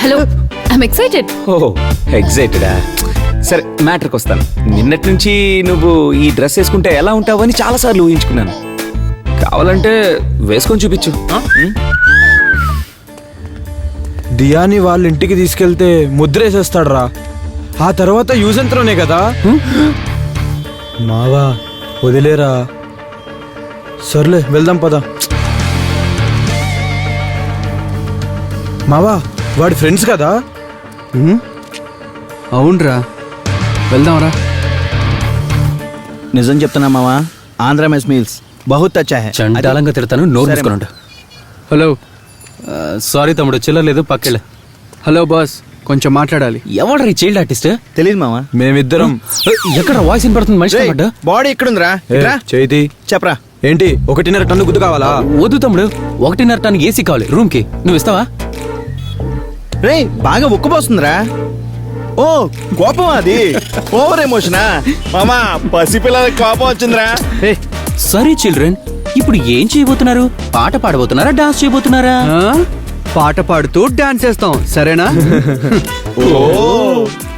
Hello, I'm excited. Oh ఎగ్జైటెడా? సరే మ్యాటర్కి వస్తాను. నిన్నటి నుంచి నువ్వు ఈ డ్రెస్ వేసుకుంటే ఎలా ఉంటావని చాలాసార్లు ఊహించుకున్నాను. కావాలంటే వేసుకొని చూపించు. దియాని వాళ్ళ ఇంటికి తీసుకెళ్తే ముద్రేసేస్తాడు రా. ఆ తర్వాత యూజ్ ఎంతలోనే కదా. మావా వదిలేరా. సర్లే వెళ్దాం పద. మావా వాడి ఫ్రెండ్స్ కదా. అవునరా, వెళ్దాంరా. నిజం చెప్తున్నా మావా, ఆంధ్ర మెస్ మీల్స్ బహుత్ అచ్చా హై. చండాలంగా తిడతాను, నోరు మూసుకున్నాడు. హలో. సారీ తమ్ముడు, చిల్లర్లేదు, పక్కెళ్ళ. హలో బాస్, కొంచెం మాట్లాడాలి. ఎవడ్రా ఈ చైల్డ్ ఆర్టిస్ట్? తెలీదు మావా. మేమిద్దరం. ఎక్కడ వాయిస్ వినపడుతుంది? మనిషి పడ్డా బాడీ ఎక్కడుందిరా? చేతి చెప్పరా. ఏంటి 1.5 టన్ను గుద్దు కావాలా? వద్దు తమ్ముడు, 1.5 టన్ ఏసీ కావాలి రూమ్ కి. నువ్వు ఇస్తావా? రే బాగా ఉక్కుపోస్తుందిరా. ఓ కోపం, అది ఓవర్ ఎమోషనా మామా? పసిపిల్లలకి కోపం వచ్చిందిరా. సరే చిల్డ్రన్, ఇప్పుడు ఏం చేయబోతున్నారు? పాట పాడబోతున్నారా, డాన్స్ చేయబోతున్నారా? పాట పాడుతూ డాన్స్ చేస్తాం, సరేనా?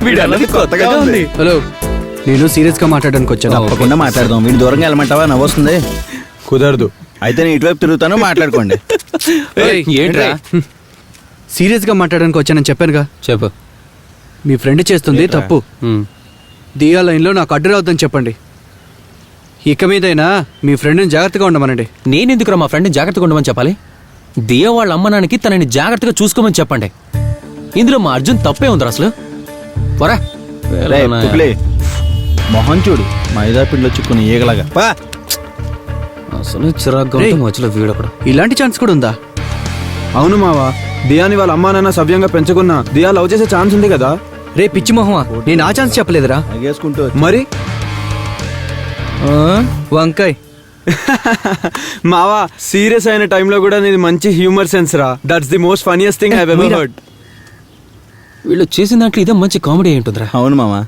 వీడన్నది కొత్తగా ఉంది. హలో, నేను సీరియస్ గా మాట్లాడడానికి వచ్చాను. తప్పకుండా మాట్లాడదాం. వీడి దూరంగా వెళ్ళమంటావా? నవ్వొస్తుంది. కుదరదు. అయితే నేను ఇటువైపు తిరుగుతాను, మాట్లాడుకోండి. ఏంట్రా? సీరియస్ గా మాట్లాడడానికి వచ్చానని చెప్పానుగా. చెప్పు. మీ ఫ్రెండ్ చేస్తుంది తప్పు. దియా లైన్ లో నాకు అడ్డు రావద్దని చెప్పండి. ఇక మీదైనా మీ ఫ్రెండ్ని జాగ్రత్తగా ఉండమనండి. నేనెందుకురా మా ఫ్రెండ్ని జాగ్రత్తగా ఉండమని చెప్పాలి? దియా వాళ్ళ అమ్మనానికి తనని జాగ్రత్తగా చూసుకోమని చెప్పండి. ఇందులో మా అర్జున్ తప్పే ఉందిరా అసలు. వరా మొహం చూడు, మైదా పిండిలో చిక్కుని ఈగలాగా. అసలు చిరాగ్గా మధ్యలో వీడొకడు. ఇలాంటి ఛాన్స్ కూడా ఉందా? అవును మావా, దియాని వాళ్ళ అమ్మా నాన్న సవ్యంగా పెంచుకున్నా దియా లవ్ చేసే ఛాన్స్ ఉంది కదా. రే పిచ్చి మొహమా, నేను ఆ ఛాన్స్ చెప్పలేదురా. అగేసుకుంటూ మరి వంకాయ్. మావా సీరియస్ అయిన టైంలో కూడా నీది మంచి హ్యూమర్ సెన్స్ రా. That's the most funniest thing I have ever heard. వీళ్ళు చేసిన దాంట్లో ఇదే మంచి కామెడీ అయి ఉంటుందిరా. అవును మామా.